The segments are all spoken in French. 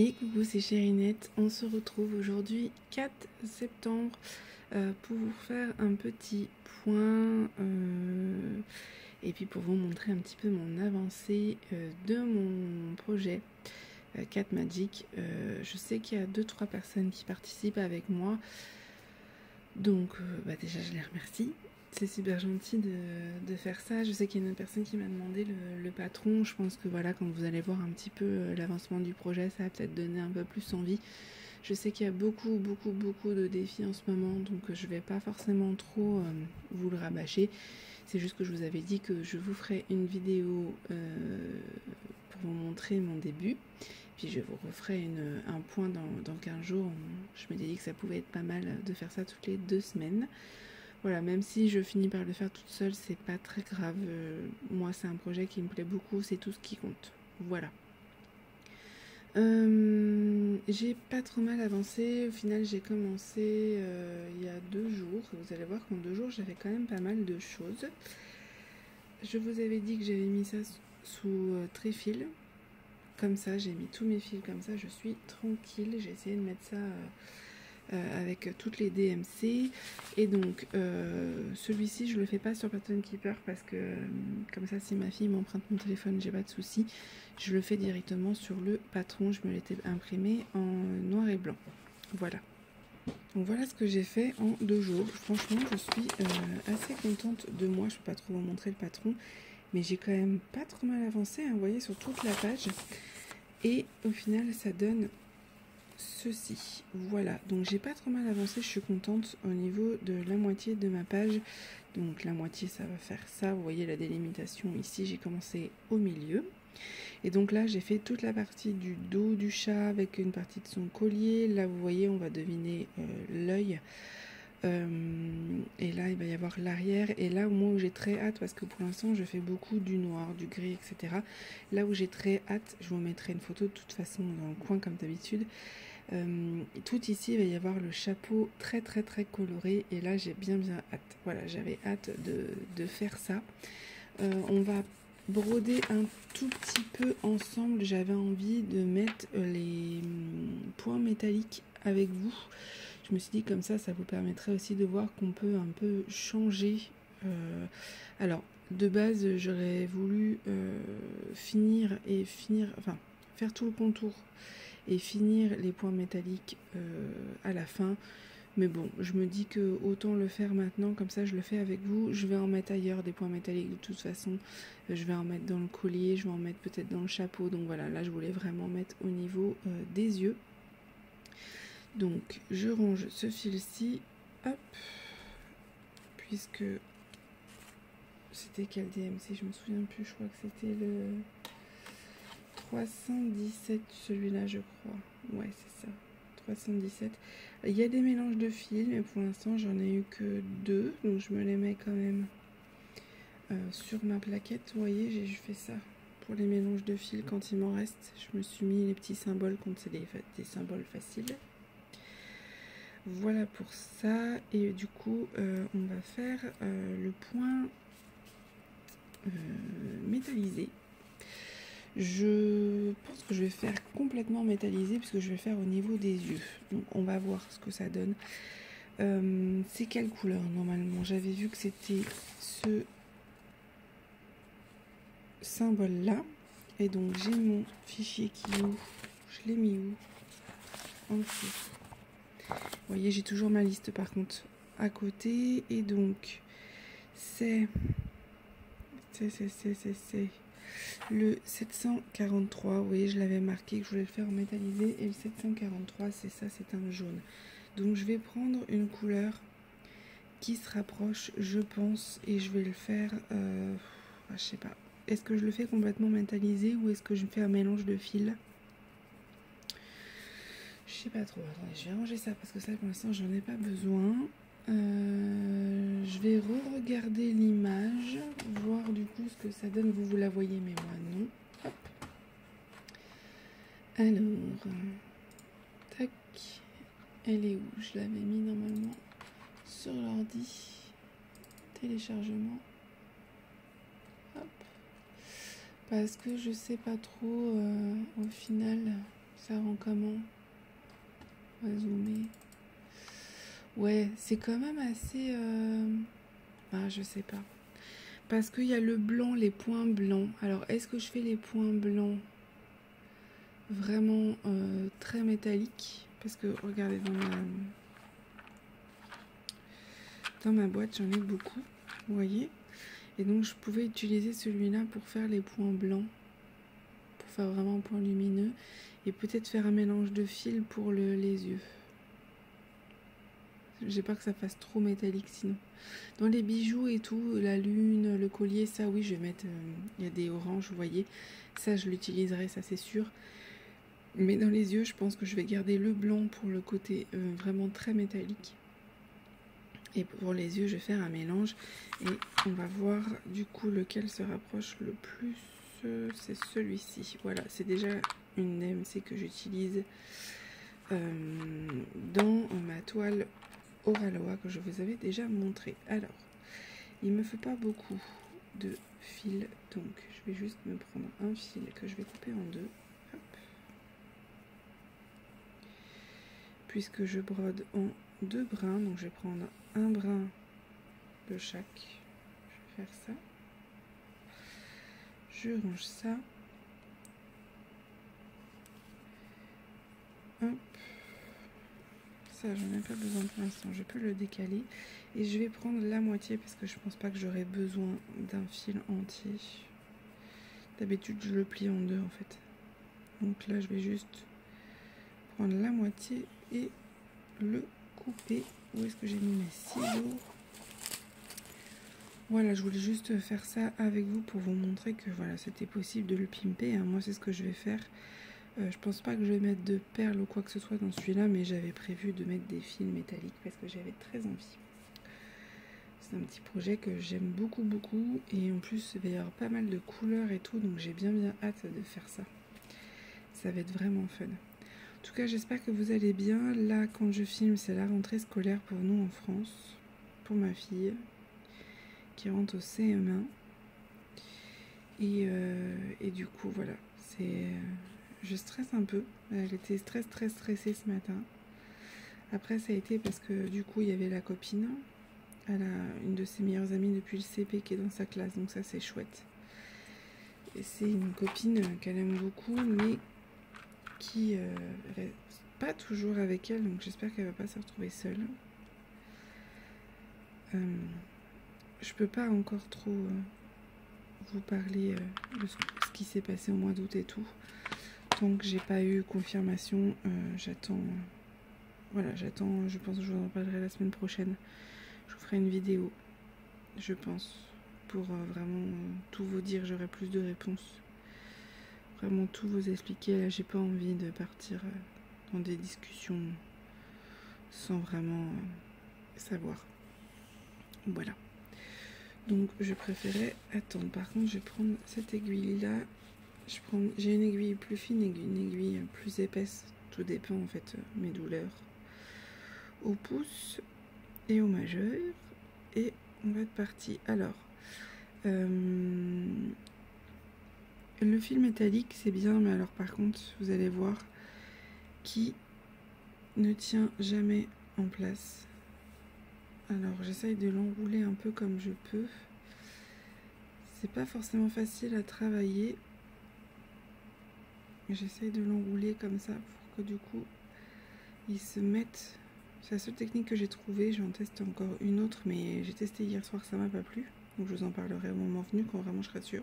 Et coucou, c'est Chérinette. On se retrouve aujourd'hui 4 septembre pour vous faire un petit point et puis pour vous montrer un petit peu mon avancée de mon projet 4 Magic. Je sais qu'il y a 2-3 personnes qui participent avec moi, donc déjà je les remercie. C'est super gentil de faire ça. Je sais qu'il y a une autre personne qui m'a demandé le patron. Je pense que voilà, quand vous allez voir un petit peu l'avancement du projet, ça va peut-être donner un peu plus envie. Je sais qu'il y a beaucoup de défis en ce moment, donc je vais pas forcément trop vous le rabâcher. C'est juste que je vous avais dit que je vous ferai une vidéo pour vous montrer mon début. Puis je vous referai un point dans 15 jours. Je m'étais dit que ça pouvait être pas mal de faire ça toutes les 2 semaines. Voilà, même si je finis par le faire toute seule, c'est pas très grave. Moi, c'est un projet qui me plaît beaucoup, c'est tout ce qui compte. Voilà. J'ai pas trop mal avancé. Au final, j'ai commencé il y a 2 jours. Vous allez voir qu'en 2 jours, j'avais quand même pas mal de choses. Je vous avais dit que j'avais mis ça sous tréfil. Comme ça, j'ai mis tous mes fils comme ça. Je suis tranquille. J'ai essayé de mettre ça avec toutes les DMC. Et donc, celui-ci, je le fais pas sur Pattern Keeper parce que comme ça, si ma fille m'emprunte mon téléphone, j'ai pas de souci. Je le fais directement sur le patron. Je me l'étais imprimé en noir et blanc. Voilà. Donc voilà ce que j'ai fait en 2 jours. Franchement, je suis assez contente de moi. Je peux pas trop vous montrer le patron, mais j'ai quand même pas trop mal avancé, hein, vous voyez, sur toute la page. Et au final, ça donne ceci. Voilà, donc j'ai pas trop mal avancé. Je suis contente au niveau de la moitié de ma page. Donc la moitié, ça va faire ça. Vous voyez la délimitation ici. J'ai commencé au milieu. Et donc là, j'ai fait toute la partie du dos du chat avec une partie de son collier. Là, vous voyez, on va deviner l'œil. Et là, il va y avoir l'arrière. Et là, moi, où j'ai très hâte, parce que pour l'instant, je fais beaucoup du noir, du gris, etc. Là où j'ai très hâte, je vous mettrai une photo de toute façon dans le coin, comme d'habitude. Tout ici, il va y avoir le chapeau très coloré. Et là, j'ai bien hâte. Voilà, j'avais hâte de faire ça. On va broder un tout petit peu ensemble. J'avais envie de mettre les points métalliques avec vous. Je me suis dit comme ça vous permettrait aussi de voir qu'on peut un peu changer. Alors de base j'aurais voulu faire tout le contour et finir les points métalliques à la fin. Mais bon, je me dis que autant le faire maintenant, comme ça je le fais avec vous. Je vais en mettre ailleurs des points métalliques de toute façon. Je vais en mettre dans le collier, je vais en mettre peut-être dans le chapeau. Donc voilà, là je voulais vraiment mettre au niveau des yeux. Donc je range ce fil-ci, hop, puisque c'était quel DMC, je me souviens plus, je crois que c'était le 317, celui-là je crois, ouais c'est ça, 317. Il y a des mélanges de fils, mais pour l'instant j'en ai eu que 2, donc je me les mets quand même sur ma plaquette. Vous voyez, j'ai fait ça pour les mélanges de fils quand il m'en reste. Je me suis mis les petits symboles quand c'est des symboles faciles. Voilà pour ça. Et du coup, on va faire le point métallisé. Je pense que je vais faire complètement métallisé puisque je vais faire au niveau des yeux. Donc on va voir ce que ça donne. C'est quelle couleur normalement? J'avais vu que c'était ce symbole là. Et donc j'ai mon fichier qui est où? Je l'ai mis où? En dessous. Vous voyez, j'ai toujours ma liste par contre à côté. Et donc c'est le 743. Vous voyez, je l'avais marqué que je voulais le faire en métallisé. Et le 743, c'est ça, c'est un jaune. Donc je vais prendre une couleur qui se rapproche, je pense, et je vais le faire, je sais pas. Est-ce que je le fais complètement métallisé ou est-ce que je fais un mélange de fils? Je sais pas trop. Attendez, je vais ranger ça parce que ça, pour l'instant, j'en ai pas besoin. Je vais re-regarder l'image, voir du coup ce que ça donne. Vous la voyez, mais moi non. Hop. Alors, tac. Elle est où? Je l'avais mis normalement sur l'ordi. Téléchargement. Hop. Parce que je sais pas trop au final Ça rend comment? On va zoomer. Ouais, c'est quand même assez... Ah, je sais pas. Parce qu'il y a le blanc, les points blancs. Alors, est-ce que je fais les points blancs vraiment très métalliques? Parce que, regardez, dans ma boîte, j'en ai beaucoup, vous voyez? Et donc, je pouvais utiliser celui-là pour faire les points blancs. Pour faire vraiment un point lumineux. Et peut-être faire un mélange de fils pour les yeux. J'ai peur que ça fasse trop métallique sinon. Dans les bijoux et tout, la lune, le collier, ça oui, je vais mettre... Il y a des oranges, vous voyez. Ça, je l'utiliserai, ça c'est sûr. Mais dans les yeux, je pense que je vais garder le blanc pour le côté vraiment très métallique. Et pour les yeux, je vais faire un mélange. Et on va voir du coup lequel se rapproche le plus. C'est celui-ci. Voilà, c'est déjà une DMC que j'utilise dans ma toile Oraloa que je vous avais déjà montré. Alors, il me faut pas beaucoup de fil, donc je vais juste me prendre un fil que je vais couper en deux. Hop. Puisque je brode en deux brins, donc je vais prendre un brin de chaque. Je vais faire ça. Je range ça. Hop. Ça, j'en ai pas besoin pour l'instant, je peux le décaler. Et je vais prendre la moitié parce que je pense pas que j'aurai besoin d'un fil entier. D'habitude, je le plie en deux en fait. Donc là, je vais juste prendre la moitié et le couper. Où est-ce que j'ai mis mes ciseaux? Voilà, je voulais juste faire ça avec vous pour vous montrer que voilà, c'était possible de le pimper. Hein. Moi, c'est ce que je vais faire. Je pense pas que je vais mettre de perles ou quoi que ce soit dans celui-là, mais j'avais prévu de mettre des fils métalliques parce que j'avais très envie. C'est un petit projet que j'aime beaucoup, beaucoup. Et en plus, il va y avoir pas mal de couleurs et tout, donc j'ai bien hâte de faire ça. Ça va être vraiment fun. En tout cas, j'espère que vous allez bien. Là, quand je filme, c'est la rentrée scolaire pour nous en France, pour ma fille, qui rentre au CM1. Et du coup, voilà, c'est... Je stresse un peu. Elle était très stressée ce matin. Après, ça a été parce que du coup, il y avait la copine. Elle a une de ses meilleures amies depuis le CP qui est dans sa classe. Donc ça, c'est chouette. Et c'est une copine qu'elle aime beaucoup, mais qui reste pas toujours avec elle. Donc j'espère qu'elle va pas se retrouver seule. Je peux pas encore trop vous parler de ce qui s'est passé au mois d'août et tout. Donc j'ai pas eu confirmation, j'attends, voilà, j'attends, je pense que je vous en parlerai la semaine prochaine. Je vous ferai une vidéo, je pense, pour vraiment tout vous dire, j'aurai plus de réponses. Vraiment tout vous expliquer, là j'ai pas envie de partir dans des discussions sans vraiment savoir. Voilà. Donc je préférais attendre. Par contre je vais prendre cette aiguille là. J'ai une aiguille plus fine et une aiguille plus épaisse. Tout dépend en fait mes douleurs. Au pouce et au majeur. Et on va être parti. Alors, le fil métallique c'est bien, mais alors par contre vous allez voir qui ne tient jamais en place. Alors j'essaye de l'enrouler un peu comme je peux. C'est pas forcément facile à travailler. J'essaye de l'enrouler comme ça pour que du coup ils se mettent. C'est la seule technique que j'ai trouvée. J'en teste encore une autre, mais j'ai testé hier soir, ça m'a pas plu. Donc je vous en parlerai au moment venu quand vraiment je serai sûre.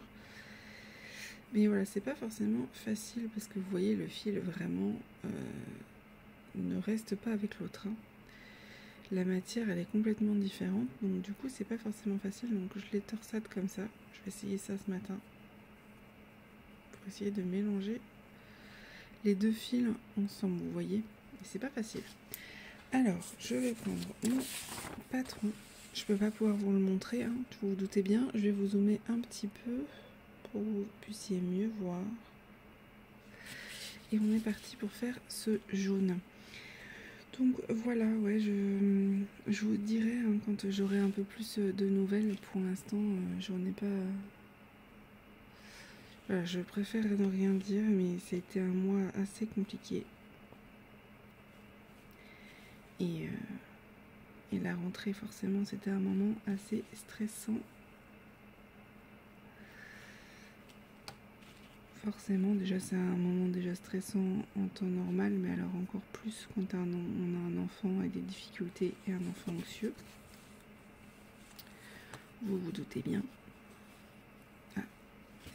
Mais voilà, c'est pas forcément facile parce que vous voyez le fil vraiment ne reste pas avec l'autre. Hein. La matière elle est complètement différente, donc du coup c'est pas forcément facile. Donc je les torsade comme ça. Je vais essayer ça ce matin pour essayer de mélanger les deux fils ensemble, vous voyez, et c'est pas facile. Alors, je vais prendre mon patron. Je peux pas pouvoir vous le montrer, hein, vous vous doutez bien. Je vais vous zoomer un petit peu pour que vous puissiez mieux voir. Et on est parti pour faire ce jaune. Donc voilà, ouais, je vous dirai hein, quand j'aurai un peu plus de nouvelles. Pour l'instant, j'en ai pas. Voilà, je préfère ne rien dire, mais c'était un mois assez compliqué. Et la rentrée, forcément, c'était un moment assez stressant. Forcément, déjà, c'est un moment déjà stressant en temps normal, mais alors encore plus quand on a un enfant avec des difficultés et un enfant anxieux. Vous vous doutez bien. Ah,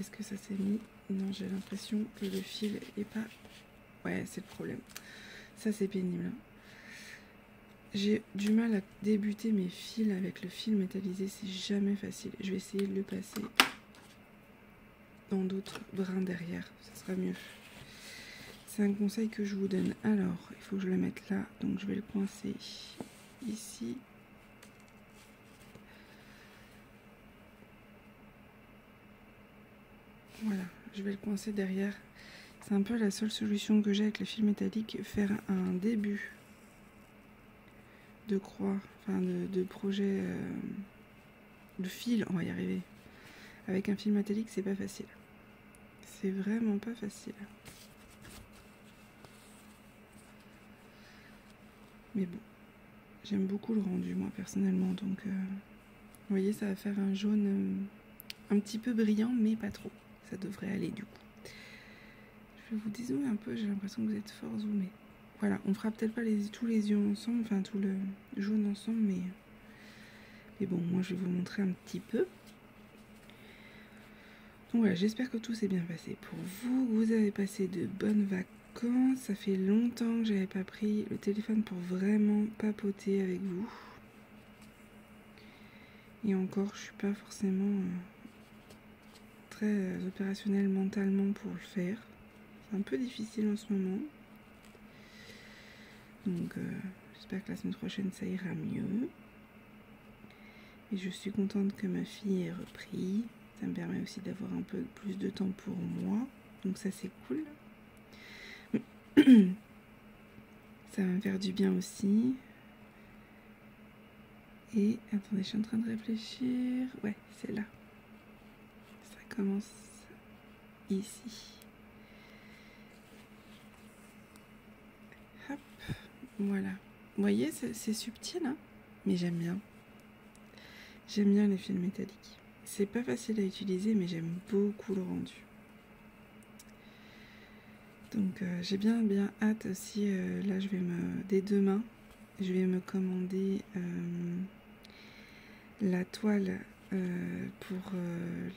est-ce que ça s'est mis? Non, j'ai l'impression que le fil est pas... Ouais, c'est le problème. Ça, c'est pénible. J'ai du mal à débuter mes fils avec le fil métallisé, c'est jamais facile. Je vais essayer de le passer dans d'autres brins derrière, ça sera mieux. C'est un conseil que je vous donne. Alors, il faut que je le mette là, donc je vais le coincer ici. Voilà, je vais le coincer derrière. C'est un peu la seule solution que j'ai avec le fil métallique, faire un début de croix, enfin de projet de fil, on va y arriver. Avec un fil métallique, c'est pas facile. C'est vraiment pas facile. Mais bon, j'aime beaucoup le rendu, moi, personnellement. Donc, vous voyez, ça va faire un jaune un petit peu brillant, mais pas trop. Ça devrait aller, du coup. Je vais vous dézoomer un peu, j'ai l'impression que vous êtes fort zoomé. Voilà, on fera peut-être pas tous les yeux ensemble, enfin, tout le jaune ensemble, mais bon, moi, je vais vous montrer un petit peu. Donc voilà, j'espère que tout s'est bien passé pour vous. Vous avez passé de bonnes vacances. Ça fait longtemps que j'avais pas pris le téléphone pour vraiment papoter avec vous. Et encore, je suis pas forcément très opérationnelle mentalement pour le faire. C'est un peu difficile en ce moment. Donc j'espère que la semaine prochaine ça ira mieux. Et je suis contente que ma fille ait repris. Ça me permet aussi d'avoir un peu plus de temps pour moi. Donc ça c'est cool. Ça va me faire du bien aussi. Et attendez, je suis en train de réfléchir. Ouais, c'est là. Ça commence ici. Hop, voilà. Vous voyez, c'est subtil, hein, mais j'aime bien. J'aime bien les fils métalliques. C'est pas facile à utiliser, mais j'aime beaucoup le rendu. Donc j'ai bien hâte aussi. Là, dès demain, je vais me commander la toile pour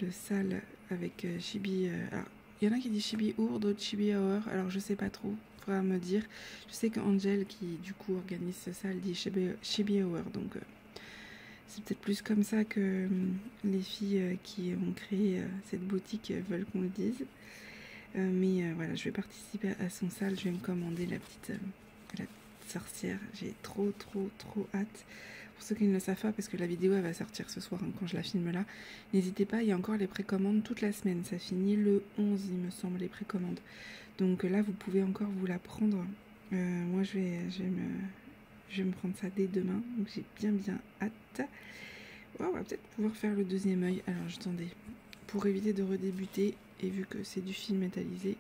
le sale avec Chibi. Alors, il y en a qui disent Chibi Hour, d'autres Chibi Hour. Alors, je sais pas trop. Faudra me dire. Je sais qu'Angel, qui du coup organise ce sale, dit Chibi Hour. Donc, c'est peut-être plus comme ça que les filles qui ont créé cette boutique veulent qu'on le dise. Mais voilà, je vais participer à son sale. Je vais me commander la petite sorcière. J'ai trop hâte. Pour ceux qui ne le savent pas, parce que la vidéo elle va sortir ce soir, hein, quand je la filme là, n'hésitez pas, il y a encore les précommandes toute la semaine. Ça finit le 11, il me semble, les précommandes. Donc là, vous pouvez encore vous la prendre. Moi, je vais me prendre ça dès demain. Donc j'ai bien hâte. Oh, on va peut-être pouvoir faire le deuxième œil. Alors, attendez. Pour éviter de redébuter, et vu que c'est du fil métallisé,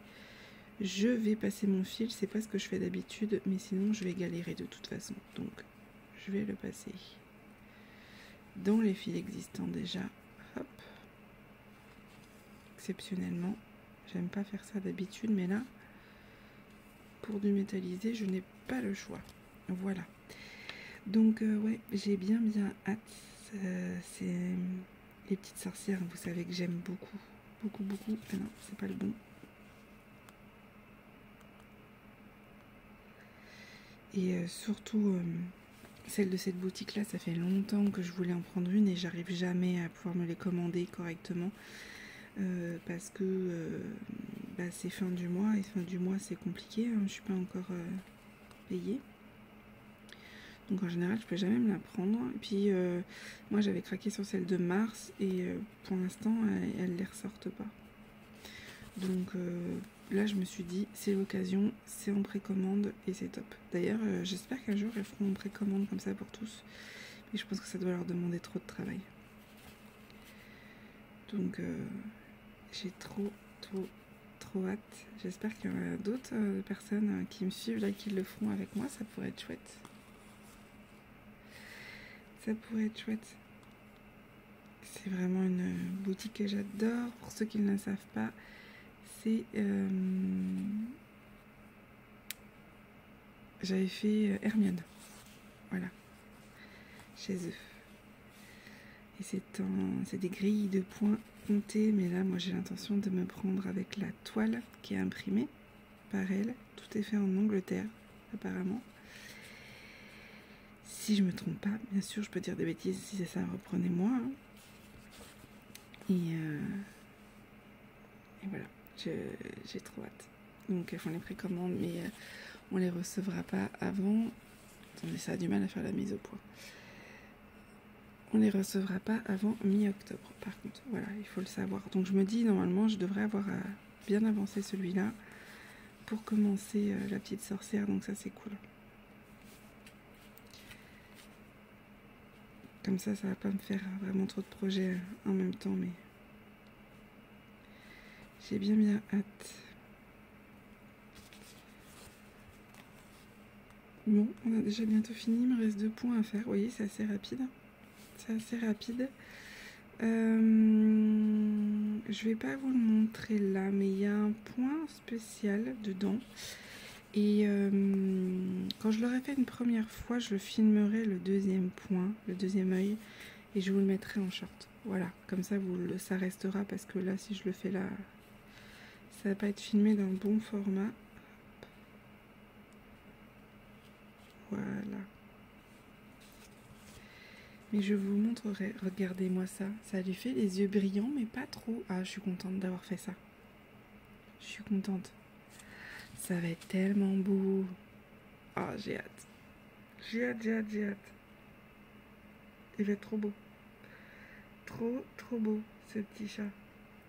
je vais passer mon fil. C'est pas ce que je fais d'habitude, mais sinon je vais galérer de toute façon. Donc je vais le passer dans les fils existants déjà. Hop. Exceptionnellement, j'aime pas faire ça d'habitude, mais là, pour du métallisé, je n'ai pas le choix. Voilà. Donc ouais, j'ai bien hâte. C'est les petites sorcières, vous savez que j'aime beaucoup. Ah non, c'est pas le bon. Et surtout, celle de cette boutique-là, ça fait longtemps que je voulais en prendre une et j'arrive jamais à pouvoir me les commander correctement. Parce que c'est fin du mois, et fin du mois c'est compliqué, hein, je suis pas encore payée. Donc en général, je peux jamais me la prendre. Et puis moi, j'avais craqué sur celle de mars et pour l'instant, elles les ressortent pas. Donc là, je me suis dit, c'est l'occasion, c'est en précommande et c'est top. D'ailleurs, j'espère qu'un jour, elles feront en précommande comme ça pour tous. Mais je pense que ça doit leur demander trop de travail. Donc j'ai trop trop hâte. J'espère qu'il y en a d'autres personnes qui me suivent là, qui le feront avec moi. Ça pourrait être chouette. Ça pourrait être chouette. C'est vraiment une boutique que j'adore. Pour ceux qui ne le savent pas, c'est... j'avais fait Hermione. Voilà. Chez eux. Et c'est des grilles de points comptées. Mais là, moi, j'ai l'intention de me prendre avec la toile qui est imprimée par elle. Tout est fait en Angleterre, apparemment. Si je me trompe pas, bien sûr, je peux dire des bêtises. Si c'est ça, reprenez-moi. Hein. Et voilà, j'ai trop hâte. Donc, elles font les précommandes, mais on les recevra pas avant. Attendez, ça a du mal à faire la mise au point. On les recevra pas avant mi-octobre, par contre. Voilà, il faut le savoir. Donc, je me dis, normalement, je devrais avoir bien avancé celui-là pour commencer la petite sorcière. Donc, ça, c'est cool. Comme ça va pas me faire vraiment trop de projets en même temps, mais j'ai bien hâte. Bon, on a déjà bientôt fini, il me reste 2 points à faire. Vous voyez, c'est assez rapide. C'est assez rapide. Je vais pas vous le montrer là, mais il y a un point spécial dedans. Et quand je l'aurai fait une première fois, je filmerai le deuxième point, le deuxième œil, et je vous le mettrai en short. Voilà, comme ça ça restera, parce que là, si je le fais là, ça va pas être filmé dans le bon format. Voilà. Mais je vous montrerai, regardez-moi ça. Ça lui fait les yeux brillants, mais pas trop. Ah, je suis contente d'avoir fait ça. Je suis contente. Ça va être tellement beau. Ah, j'ai hâte. J'ai hâte. Il va être trop beau. Trop beau, ce petit chat.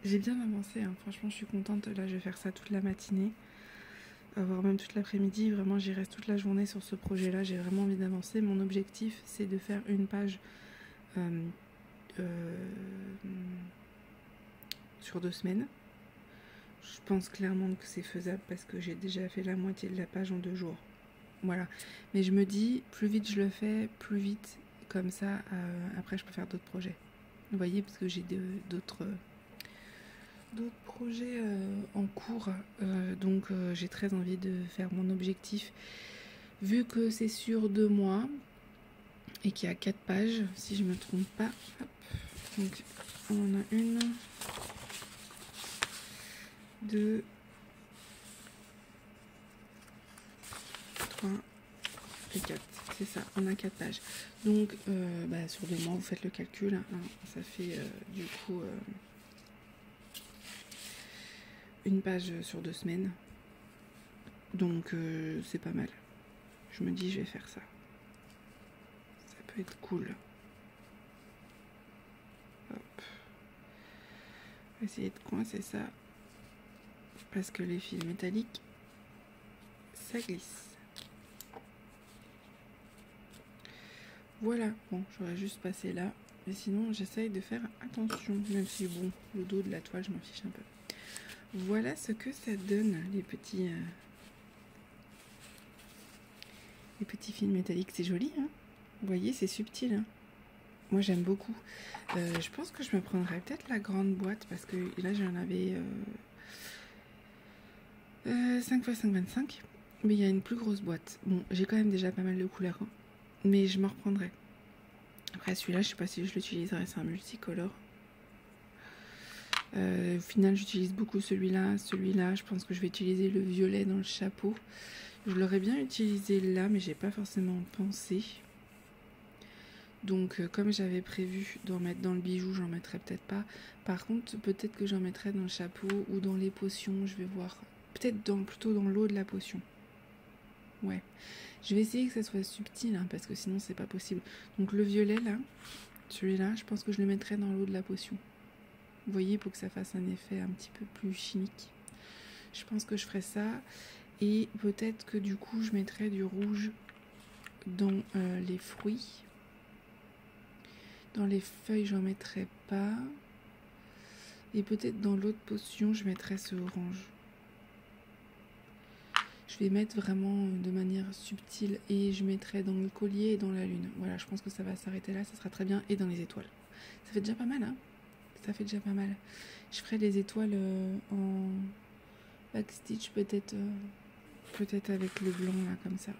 J'ai bien avancé, hein. Franchement, je suis contente. Là, je vais faire ça toute la matinée. Voire même toute l'après-midi. Vraiment, j'y reste toute la journée sur ce projet-là. J'ai vraiment envie d'avancer. Mon objectif, c'est de faire une page sur 2 semaines. Je pense clairement que c'est faisable parce que j'ai déjà fait la moitié de la page en 2 jours. Voilà. Mais je me dis, plus vite je le fais, plus vite, comme ça, après je peux faire d'autres projets. Vous voyez, parce que j'ai d'autres projets en cours. Donc j'ai très envie de faire mon objectif. Vu que c'est sur 2 mois et qu'il y a 4 pages, si je me trompe pas. Hop. Donc on en a 1, 2, 3 et 4. C'est ça, on a 4 pages. Donc sur 2 mois, vous faites le calcul. Hein, ça fait du coup une page sur 2 semaines. Donc c'est pas mal. Je me dis, je vais faire ça. Ça peut être cool. Hop. On va essayer de coincer ça. Parce que les fils métalliques, ça glisse. Voilà. Bon, j'aurais juste passé là. Mais sinon, j'essaye de faire attention. Même si, bon, le dos de la toile, je m'en fiche un peu. Voilà ce que ça donne, les petits fils métalliques. C'est joli, hein. Vous voyez, c'est subtil, hein. Moi, j'aime beaucoup. Je pense que je me prendrais peut-être la grande boîte parce que là, j'en avais 5 x 5, 25. Mais il y a une plus grosse boîte. Bon, j'ai quand même déjà pas mal de couleurs, hein, mais je m'en reprendrai. Après, celui-là, je sais pas si je l'utiliserai. C'est un multicolore. Au final, j'utilise beaucoup celui-là. Celui-là, je pense que je vais utiliser le violet dans le chapeau. Je l'aurais bien utilisé là, mais j'ai pas forcément pensé. Donc, comme j'avais prévu d'en mettre dans le bijou, j'en mettrai peut-être pas. Par contre, peut-être que j'en mettrai dans le chapeau ou dans les potions. Je vais voir. Peut-être plutôt dans l'eau de la potion. Ouais. Je vais essayer que ça soit subtil, hein, parce que sinon, c'est pas possible. Donc, le violet, là, celui-là, je pense que je le mettrai dans l'eau de la potion. Vous voyez, pour que ça fasse un effet un petit peu plus chimique. Je pense que je ferai ça. Et peut-être que du coup, je mettrai du rouge dans les fruits. Dans les feuilles, j'en mettrai pas. Et peut-être dans l'autre potion, je mettrai ce orange. Je vais mettre vraiment de manière subtile et je mettrai dans le collier et dans la lune. Voilà, je pense que ça va s'arrêter là, ça sera très bien. Et dans les étoiles. Ça fait déjà pas mal, hein? Ça fait déjà pas mal. Je ferai les étoiles en backstitch peut-être peut-être avec le blanc là, comme ça.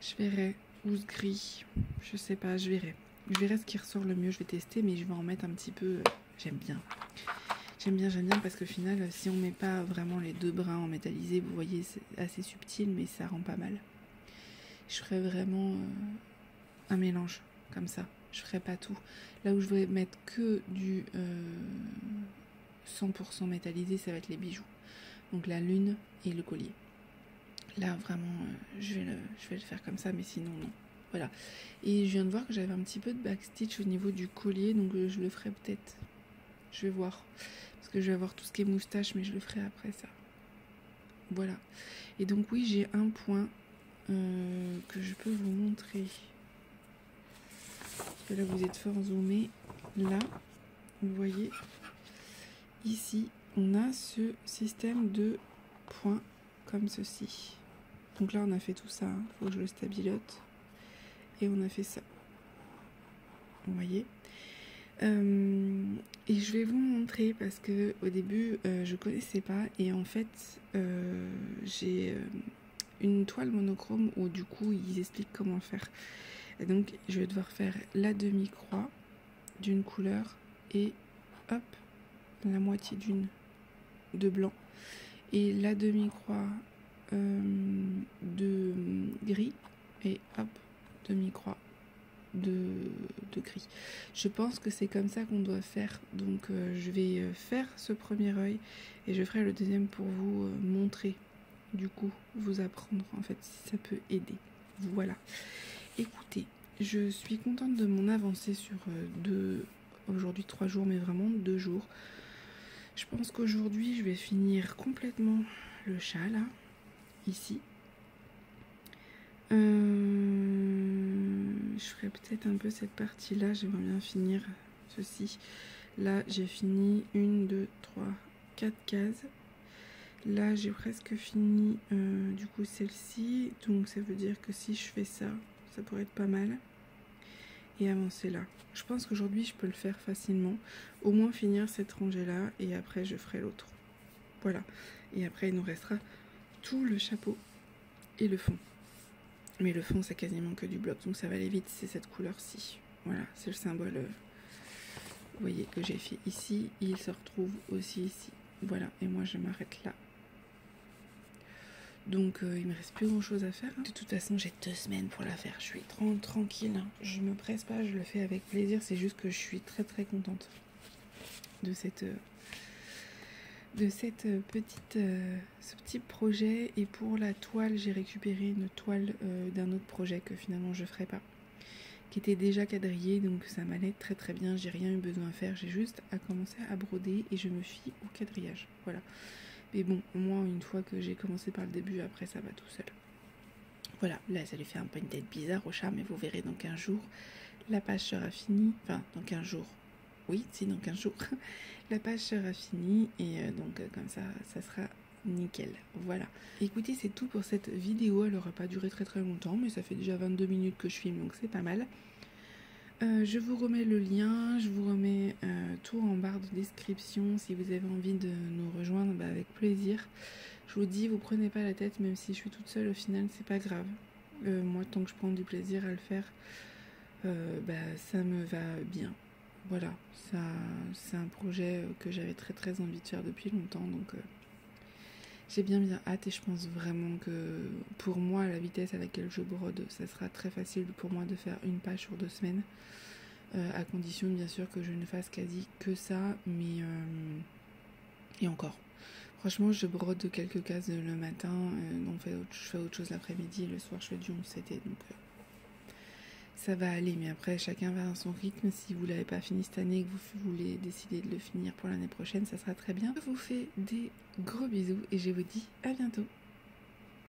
Je verrai. Ou ce gris. Je sais pas, je verrai. Je verrai ce qui ressort le mieux. Je vais tester, mais je vais en mettre un petit peu. J'aime bien. J'aime bien parce qu'au final, si on met pas vraiment les deux brins en métallisé, vous voyez, c'est assez subtil, mais ça rend pas mal. Je ferai vraiment un mélange comme ça. Je ferai pas tout. Là où je vais mettre que du 100% métallisé, ça va être les bijoux. Donc la lune et le collier. Là, vraiment, je vais le faire comme ça, mais sinon, non. Voilà. Et je viens de voir que j'avais un petit peu de backstitch au niveau du collier, donc je le ferai peut-être. Je vais voir. Parce que je vais avoir tout ce qui est moustache, mais je le ferai après ça. Voilà. Et donc oui, j'ai un point que je peux vous montrer. Parce que là, vous êtes fort zoomé. Là, vous voyez, ici, on a ce système de points comme ceci. Donc là, on a fait tout ça. Faut que je le stabilote. Et on a fait ça. Vous voyez. Et je vais vous montrer parce que au début je connaissais pas et en fait j'ai une toile monochrome où du coup ils expliquent comment faire. Et donc je vais devoir faire la demi-croix d'une couleur et hop la moitié d'une de blanc et la demi-croix de gris et hop demi-croix de gris. Je pense que c'est comme ça qu'on doit faire. Donc je vais faire ce premier œil et je ferai le deuxième pour vous montrer, du coup, vous apprendre en fait si ça peut aider. Voilà. Écoutez, je suis contente de mon avancée sur aujourd'hui 3 jours, mais vraiment 2 jours. Je pense qu'aujourd'hui je vais finir complètement le chat là, ici. Je ferai peut-être un peu cette partie là, j'aimerais bien finir ceci. Là j'ai fini 1, 2, 3, 4 cases. Là j'ai presque fini du coup celle-ci, donc ça veut dire que si je fais ça, ça pourrait être pas mal. Et avancer là. Je pense qu'aujourd'hui je peux le faire facilement, au moins finir cette rangée là et après je ferai l'autre. Voilà. Et après il nous restera tout le chapeau et le fond. Mais le fond c'est quasiment que du bloc, donc ça va aller vite, c'est cette couleur-ci. Voilà, c'est le symbole, vous voyez, que j'ai fait ici, il se retrouve aussi ici. Voilà, et moi je m'arrête là. Donc il me reste plus grand chose à faire. De toute façon j'ai 2 semaines pour la faire, je suis tranquille. Je me presse pas, je le fais avec plaisir, c'est juste que je suis très contente de cette... ce petit projet. Et pour la toile, j'ai récupéré une toile d'un autre projet que finalement je ferai pas, qui était déjà quadrillé, donc ça m'allait très bien, j'ai rien eu besoin à faire, j'ai juste à commencer à broder et je me fie au quadrillage. Voilà. Mais bon, au moins une fois que j'ai commencé par le début, après ça va tout seul. Voilà, là ça lui fait un peu une tête bizarre au chat, mais vous verrez dans 15 jours, la page sera finie, enfin dans 15 jours. Oui, c'est dans 15 jours. La page sera finie et donc comme ça, ça sera nickel. Voilà. Écoutez, c'est tout pour cette vidéo. Elle n'aura pas duré très longtemps, mais ça fait déjà 22 minutes que je filme, donc c'est pas mal. Je vous remets le lien, je vous remets tout en barre de description. Si vous avez envie de nous rejoindre, bah, avec plaisir. Je vous dis, vous prenez pas la tête, même si je suis toute seule, au final, c'est pas grave. Moi, tant que je prends du plaisir à le faire, bah, ça me va bien. Voilà, ça, c'est un projet que j'avais très envie de faire depuis longtemps, donc j'ai bien hâte et je pense vraiment que pour moi, à la vitesse à laquelle je brode, ça sera très facile pour moi de faire une page sur 2 semaines, à condition bien sûr que je ne fasse quasi que ça, mais et encore. Franchement, je brode quelques cases le matin, je fais autre chose l'après-midi, le soir je fais du 11-7, donc... ça va aller, mais après chacun va à son rythme. Si vous l'avez pas fini cette année et que vous voulez décider de le finir pour l'année prochaine, ça sera très bien. Je vous fais des gros bisous et je vous dis à bientôt.